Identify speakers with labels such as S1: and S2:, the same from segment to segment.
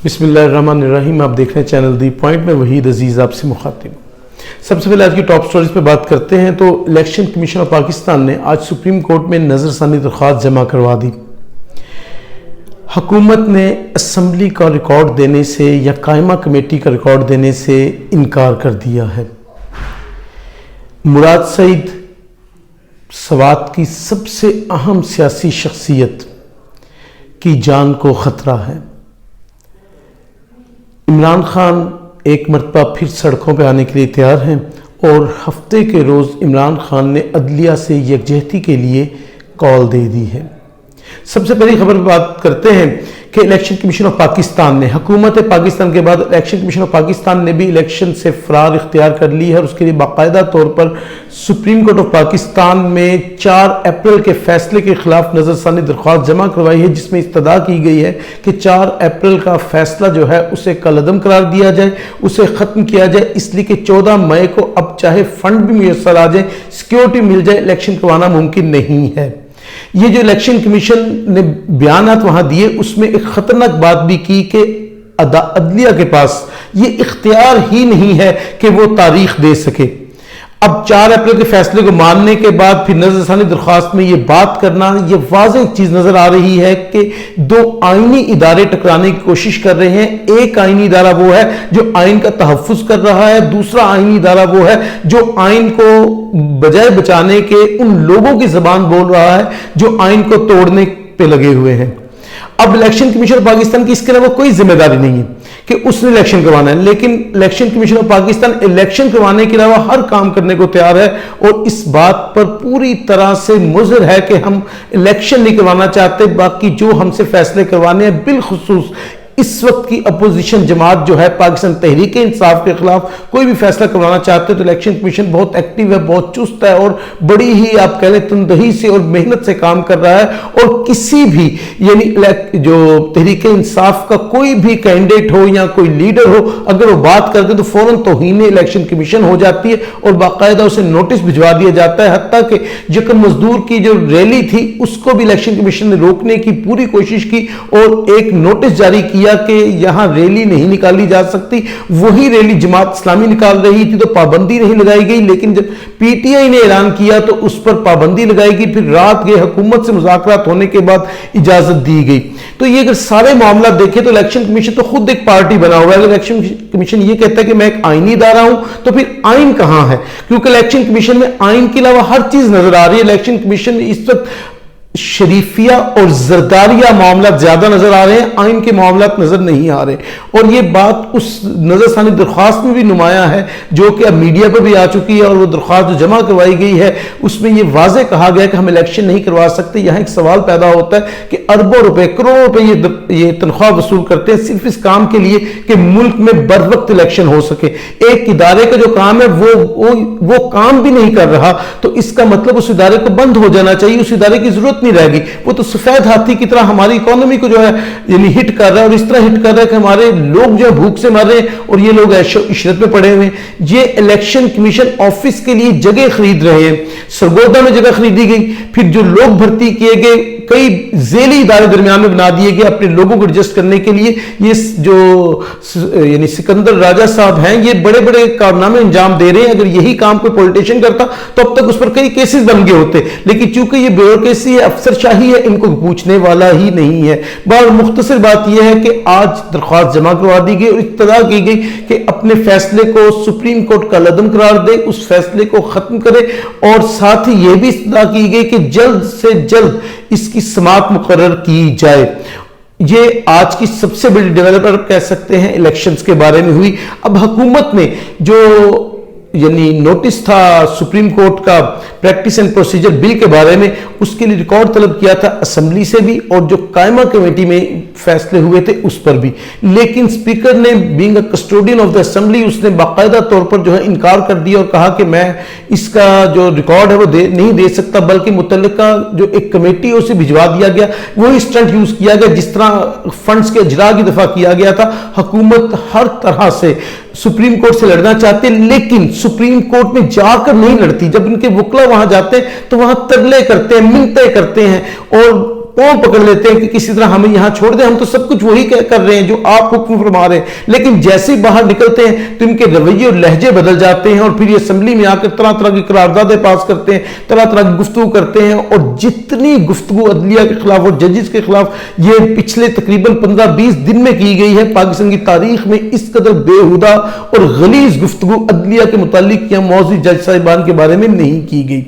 S1: بسم اللہ الرحمن الرحیم. آپ دیکھ رہے ہیں چینل دی پوائنٹ میں وحید عزیز آپ سے مخاطب. سب سے پہلے آج کی ٹاپ سٹوریز پہ بات کرتے ہیں تو الیکشن کمیشن آف پاکستان نے آج سپریم کورٹ میں نظر ثانی درخواست جمع کروا دی. حکومت نے اسمبلی کا ریکارڈ دینے سے یا قائمہ کمیٹی کا ریکارڈ دینے سے انکار کر دیا ہے. مراد سعید سوات کی سب سے اہم سیاسی شخصیت کی جان کو خطرہ ہے. عمران خان ایک مرتبہ پھر سڑکوں پہ آنے کے لیے تیار ہیں اور ہفتے کے روز عمران خان نے عدلیہ سے یکجہتی کے لیے کال دے دی ہے. سب سے پہلی خبر پہ بات کرتے ہیں کہ الیکشن کمیشن آف پاکستان نے حکومت پاکستان کے بعد الیکشن کمیشن آف پاکستان نے بھی الیکشن سے فرار اختیار کر لی ہے اور اس کے لیے باقاعدہ طور پر سپریم کورٹ آف پاکستان میں 4 اپریل کے فیصلے کے خلاف نظر ثانی درخواست جمع کروائی ہے، جس میں استدعا کی گئی ہے کہ 4 اپریل کا فیصلہ جو ہے اسے کالعدم قرار دیا جائے، اسے ختم کیا جائے، اس لیے کہ 14 مئی کو اب چاہے فنڈ بھی میسر آ جائے، سیکیورٹی مل جائے، الیکشن کروانا ممکن نہیں ہے. یہ جو الیکشن کمیشن نے بیانات وہاں دیے اس میں ایک خطرناک بات بھی کی کہ عدلیہ کے پاس یہ اختیار ہی نہیں ہے کہ وہ تاریخ دے سکے. اب 4 اپریل کے فیصلے کو ماننے کے بعد پھر نظر ثانی درخواست میں یہ بات کرنا، یہ واضح چیز نظر آ رہی ہے کہ 2 آئینی ادارے ٹکرانے کی کوشش کر رہے ہیں. ایک آئینی ادارہ وہ ہے جو آئین کا تحفظ کر رہا ہے، دوسرا آئینی ادارہ وہ ہے جو آئین کو بجائے بچانے کے ان لوگوں کی زبان بول رہا ہے جو آئین کو توڑنے پہ لگے ہوئے ہیں. اب الیکشن کمیشن پاکستان کی اس کے علاوہ کوئی ذمہ داری نہیں ہے کہ اس نے الیکشن کروانا ہے، لیکن election commission of Pakistan election کروانے کے علاوہ ہر کام کرنے کو تیار ہے اور اس بات پر پوری طرح سے مضر ہے کہ ہم الیکشن نہیں کروانا چاہتے. باقی جو ہم سے فیصلے کروانے ہیں، بالخصوص اس وقت کی اپوزیشن جماعت جو ہے پاکستان تحریک انصاف کے خلاف کوئی بھی فیصلہ کروانا چاہتے تو الیکشن کمیشن بہت ایکٹیو ہے، بہت چست ہے اور بڑی ہی آپ کہہ لیں تندہی سے اور محنت سے کام کر رہا ہے. اور کسی بھی یعنی جو تحریک انصاف کا کوئی بھی کینڈیڈیٹ ہو یا کوئی لیڈر ہو، اگر وہ بات کرتے تو فوراً توہین الیکشن کمیشن ہو جاتی ہے اور باقاعدہ اسے نوٹس بھجوا دیا جاتا ہے. حتیٰ کہ یکم مزدور کی جو ریلی تھی اس کو بھی الیکشن کمیشن نے روکنے کی پوری کوشش کی اور ایک نوٹس جاری کیا کہ یہاں ریلی نہیں نکالی جا سکتی. وہی ریلی جماعت اسلامی نکال رہی تھی تو پابندی نہیں لگائی گئی، لیکن جب پی ٹی آئی نے اعلان کیا تو اس پر پابندی لگائی گئی. پھر رات کے حکومت سے مذاکرات ہونے کے بعد اجازت دی گئی. تو یہ اگر سارے معاملات دیکھیں تو الیکشن کمیشن تو خود ایک پارٹی بنا ہوا ہے. اگر الیکشن کمیشن یہ کہتا ہے کہ میں ایک آئینی ادارہ ہوں تو پھر آئین کہاں ہے؟ کیونکہ الیکشن کمیشن میں آئین کے علاوہ ہر چیز نظر آ رہی ہے. الیکشن کمیشن اس وقت شریفیہ اور زرداریہ معاملات زیادہ نظر آ رہے ہیں، آئین کے معاملات نظر نہیں آ رہے. اور یہ بات اس نظر ثانی درخواست میں بھی نمایاں ہے جو کہ اب میڈیا پر بھی آ چکی ہے. اور وہ درخواست جو جمع کروائی گئی ہے اس میں یہ واضح کہا گیا کہ ہم الیکشن نہیں کروا سکتے. یہاں ایک سوال پیدا ہوتا ہے کہ اربوں روپے کروڑوں روپے یہ تنخواہ وصول کرتے ہیں صرف اس کام کے لیے کہ ملک میں بر وقت الیکشن ہو سکے. ایک ادارے کا جو کام ہے وہ کام بھی نہیں کر رہا تو اس کا مطلب اس ادارے کو بند ہو جانا چاہیے. اس ادارے کی ضرورت نہیں رہے گی. وہ تو سفید ہاتھی کی طرح ہماری اکانومی کو جو ہے یعنی ہٹ کر رہا ہے اور اس طرح ہٹ کر رہا ہے کہ ہمارے لوگ جو بھوک سے مر رہے ہیں اور یہ لوگ عشرت میں پڑے ہوئے ہیں. یہ الیکشن کمیشن آفس کے لیے جگہ خرید رہے ہیں. سرگودا میں جگہ خریدی گئی، پھر جو لوگ بھرتی کیے گئے کئی ذیلی ادارے درمیان میں بنا دیے گئے اپنے لوگوں کو ایڈجسٹ کرنے کے لیے. یہ جو یعنی سکندر راجہ صاحب ہیں یہ بڑے بڑے کارنامے انجام دے رہے ہیں. اگر یہی کام کوئی پولیٹیشین کرتا تو اب تک اس پر کئی کیسز بن گئے ہوتے، لیکن چونکہ یہ بیوروکریسی ہے، افسر شاہی ہے، ان کو پوچھنے والا ہی نہیں ہے. بہت مختصر بات یہ ہے کہ آج درخواست جمع کروا دی گئی اور استدعا کی گئی کہ اپنے فیصلے کو سپریم کورٹ کا لدم قرار دے، اس فیصلے کو ختم کرے اور ساتھ ہی یہ بھی استدعا کی گئی کہ جلد سے جلد اس کی سماعت مقرر کی جائے. یہ آج کی سب سے بڑی ڈیولپر کہہ سکتے ہیں الیکشنز کے بارے میں ہوئی. اب حکومت نے جو یعنی نوٹس تھا سپریم کورٹ کا پریکٹس اینڈ پروسیجر بل کے بارے میں، اس کے لیے ریکارڈ طلب کیا تھا اسمبلی سے بھی اور جو قائمہ کمیٹی میں فیصلے ہوئے تھے اس پر بھی. لیکن اسپیکر نے being a custodian of the assembly اس نے باقاعدہ طور پر جو ہے انکار کر دیا اور کہا کہ میں اس کا جو ریکارڈ ہے وہ نہیں دے سکتا، بلکہ متعلقہ جو ایک کمیٹی ہے اسے بھجوا دیا گیا. وہی اسٹنٹ یوز کیا گیا جس طرح فنڈز کے اجراء کی دفعہ کیا گیا تھا. حکومت ہر طرح سے سپریم کورٹ سے لڑنا چاہتے لیکن سپریم کورٹ میں جا کر نہیں لڑتی. جب ان کے وکلا وہاں جاتے ہیں تو وہاں ترلے کرتے ہیں، منتیں کرتے ہیں اور पांव पकड़ लेते हैं कि किसी तरह हमें यहां छोड़ दें, हम तो सब कुछ वही कर रहे हैं जो आप हुक्म फरमा रहे हैं। लेकिन जैसे ही बाहर निकलते हैं तो इनके रवैये और लहजे बदल जाते हैं और फिर ये असेंबली में आकर तरह तरह की करारदादें पास करते हैं, तरह तरह की गुफ्तगू करते हैं। और जितनी गुफ्तगू अदलिया के खिलाफ और जजेस के खिलाफ ये पिछले तकरीबन 15-20 दिन में की गई है, पाकिस्तान की तारीख में इस कदर बेहुदा और गलीज गुफ्तगू अदलिया के मुतालिक या मौजूद जज साहिबान के बारे में नहीं की गई।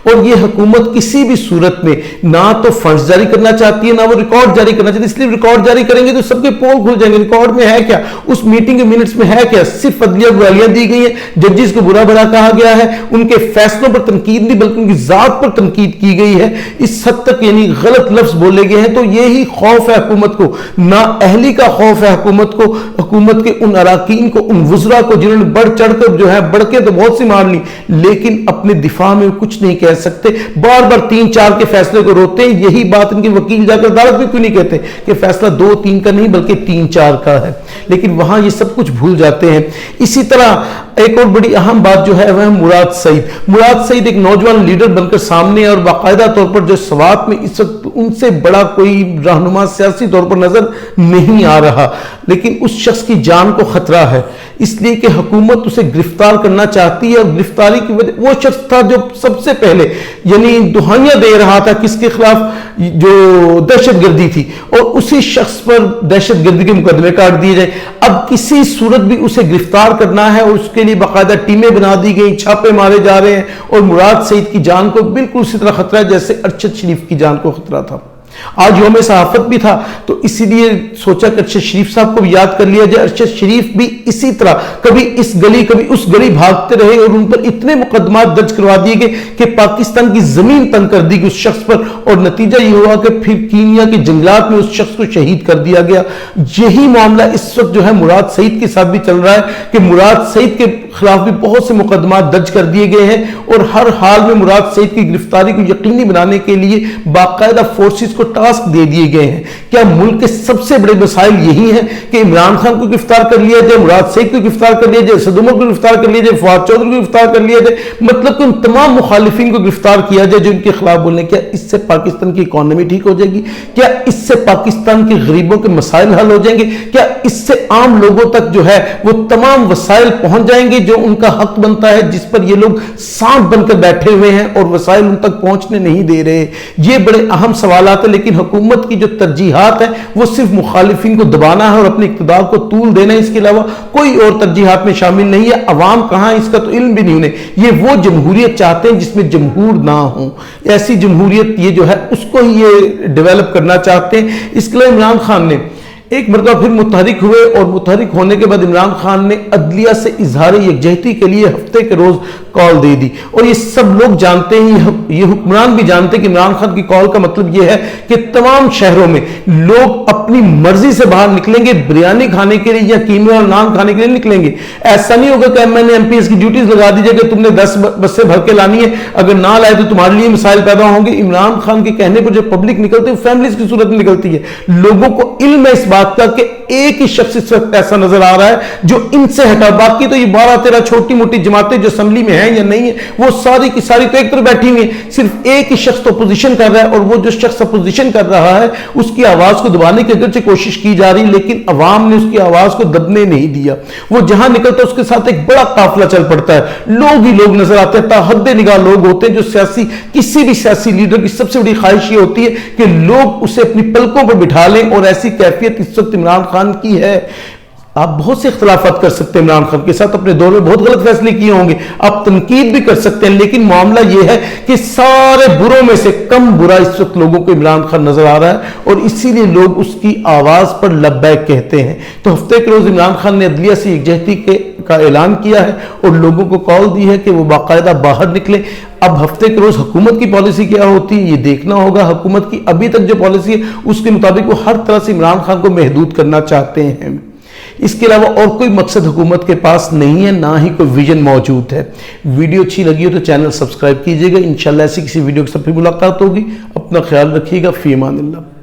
S1: और ये हुकूमत किसी भी सूरत में ना तो फंड्स जारी करना चाहती है, ना वो रिकॉर्ड जारी करना चाहती है। इसलिए रिकॉर्ड जारी करेंगे तो सबके पोल खुल जाएंगे। रिकॉर्ड में है क्या, उस मीटिंग के मिनट्स में है क्या? सिर्फ अदलिया को गालियां दी गई हैं, जजेस को बुरा भला कहा गया है, उनके फैसलों पर तनकीद नहीं बल्कि उनकी जात पर तनकीद की गई है। इस हद तक यानी गलत लफ्ज बोले गए हैं। तो यही खौफ है हुकूमत को, ना अहली का खौफ है हुकूमत को, हुकूमत के उन अराकीन को, उन वुज़रा को जिन्होंने बढ़ चढ़कर जो है बढ़ के तो बहुत सी मार ली, लेकिन अपने दिफा में कुछ नहीं कह सकते। बार बार 3-4 के फैसले को रोते हैं। यही बात इनके वकील जाकर अदालत में क्यों नहीं कहते कि फैसला 2-3 का नहीं बल्कि 3-4 का है, लेकिन वहां ये सब कुछ भूल जाते हैं। इसी तरह एक और बड़ी अहम बात जो है वह मुराद सईद। मुराद सईद एक नौजवान लीडर बनकर सामने और बाकायदा तौर पर जो सवात में इस वक्त उनसे बड़ा कोई रहनुमा सियासी तौर पर नजर नहीं आ रहा, लेकिन उस शख्स की जान को खतरा है, इसलिए कि हुकूमत उसे गिरफ्तार करना चाहती है। और गिरफ्तारी की वजह वो शख्स था जो सबसे पहले यानी दुहाइयां दे रहा था किसके खिलाफ, जो दहशतगर्दी थी, और उसी शख्स पर दहशतगर्दी के मुकदमे काट दिए जाए। अब किसी सूरत भी उसे गिरफ्तार करना है और उसके लिए बाकायदा टीमें बना दी गई, छापे मारे जा रहे हैं। और मुराद सईद की जान को बिल्कुल उसी तरह खतरा है जैसे अरशद शरीफ की जान को खतरा था। आज यौम सहाफत भी था तो इसीलिए सोचा कि अरशद शरीफ साहब को भी याद कर लिया जाए। अरशद शरीफ भी इसी तरह कभी इस गली कभी उस गली भागते रहे और उन पर इतने मुकदमात दर्ज करवा दिए गए कि पाकिस्तान की जमीन तंग कर दी गई उस शख्स पर, और नतीजा ये हुआ कि फिर कीनिया के जंगलात में उस शख्स को शहीद कर दिया गया। यही मामला इस वक्त जो है मुराद सईद के साथ भी चल रहा है कि मुराद सईद के खिलाफ भी बहुत से मुकदमात दर्ज कर दिए गए हैं और हर हाल में मुराद सईद की गिरफ्तारी को यकीनी बनाने के लिए बाकायदा फोर्सेस को टास्क दे दिए गए हैं। क्या मुल्क के सबसे बड़े मसाइल यही हैं कि इमरान खान को गिरफ्तार कर लिया जाए, मुराद सईद को गिरफ्तार कर लिया जाए, असद उमर को गिरफ्तार कर लिया जाए, फवाद चौधरी को गिरफ्तार कर लिया जाए, मतलब कि उन तमाम मुखालिफिन को गिरफ्तार किया जाए जो इनके खिलाफ बोलने। क्या इससे पाकिस्तान की इकोनॉमी ठीक हो जाएगी? क्या इससे पाकिस्तान के गरीबों के मसाइल हल हो जाएंगे? क्या इससे आम लोगों तक जो है वो तमाम वसाइल पहुंच जाएंगे जो उनका हक बनता है, जिस पर ये लोग सांप बनकर बैठे हुए हैं और वसाइल उन तक पहुंचने नहीं दे रहे? ये बड़े अहम सवालात है, लेकिन हुकूमत की जो तरजीहात है वो सिर्फ मुखालिफिन को दबाना है और अपने इक़्तिदार को तूल देना है, इसके अलावा कोई और तरजीहात में शामिल नहीं है। अवाम कहां है इसका तो इल्म भी नहीं उन्हें। ये वो जमहूरियत चाहते हैं जिसमें जमहूर ना हो, ऐसी जमहूरियत ये जो है उसको ही ये डेवलप करना चाहते हैं। इसके लिए इमरान खान ने एक मरतबा फिर मुतहरिक हुए और मुतहरिक होने के बाद इमरान खान ने अदलिया से इजहार यकजहती के लिए हफ्ते के रोज कॉल दे दी। और ये सब लोग जानते हैं, ये हुक्मरान भी जानते हैं कि इमरान खान की कॉल का मतलब ये है कि तमाम शहरों में लोग अपनी मर्जी से बाहर निकलेंगे, बिरयानी खाने के लिए या कीमे और नान खाने के लिए निकलेंगे। ऐसा नहीं होगा कि मैंने एमपीएस की ड्यूटीज लगा दी जाए कि तुमने 10 बसें भर के लानी है, अगर ना लाए तो तुम्हारे लिए मसाइल पैदा होंगे। इमरान खान के कहने पर जो पब्लिक निकलती है फैमिलीज की सूरत में निकलती है। लोगों को इल्म है इस बात का कि एक ही शख्स इस वक्त ऐसा नजर आ रहा है जो इनसे हटा, बाकी तो ये 12-13 छोटी मोटी जमातें जो असेंबली में हैं या नहीं है वो सारी की सारी तो एक तरफ बैठी हुई है। सिर्फ एक ही शख्स तो अपोजिशन कर रहा है और वो जो शख्स अपोजिशन कर रहा है उसकी आवाज को दबाने की अगरचे कोशिश की जा रही, लेकिन अवाम ने उसकी आवाज को दबने नहीं दिया। वो जहां निकलता है उसके साथ एक बड़ा काफिला चल पड़ता है, लोग ही लोग नजर आते हैं, ताहद्दे निगाह लोग होते हैं। जो सियासी किसी भी सियासी लीडर की सबसे बड़ी ख्वाहिश ये होती है कि लोग उसे अपनी पलकों पर बिठा लें, और ऐसी कैफियत इस वक्त इमरान खान की है। आप बहुत से इख्तिलाफात कर सकते हैं इमरान खान के साथ, अपने दौर में बहुत गलत फैसले किए होंगे, आप तनकीद भी कर सकते हैं, लेकिन मामला यह है कि सारे बुरों में से कम बुरा इस वक्त लोगों को इमरान खान नजर आ रहा है और इसीलिए लोग उसकी आवाज पर लब्बैक कहते हैं। तो हफ्ते के रोज इमरान खान ने अदलिया से यकजहती का ऐलान किया है और लोगों को कॉल दी है कि वो बाकायदा बाहर निकले। अब हफ्ते के रोज हुकूमत की पॉलिसी क्या होती है ये देखना होगा। हुकूमत की अभी तक जो पॉलिसी है उसके मुताबिक वो हर तरह से इमरान खान को महदूद करना चाहते हैं। इसके अलावा और कोई मकसद हुकूमत के पास नहीं है, ना ही कोई विजन मौजूद है। वीडियो अच्छी लगी हो तो चैनल सब्सक्राइब कीजिएगा। इंशाल्लाह ऐसी किसी वीडियो के साथ फिर मुलाकात होगी। अपना ख्याल रखिएगा। फी अमानिल्लाह।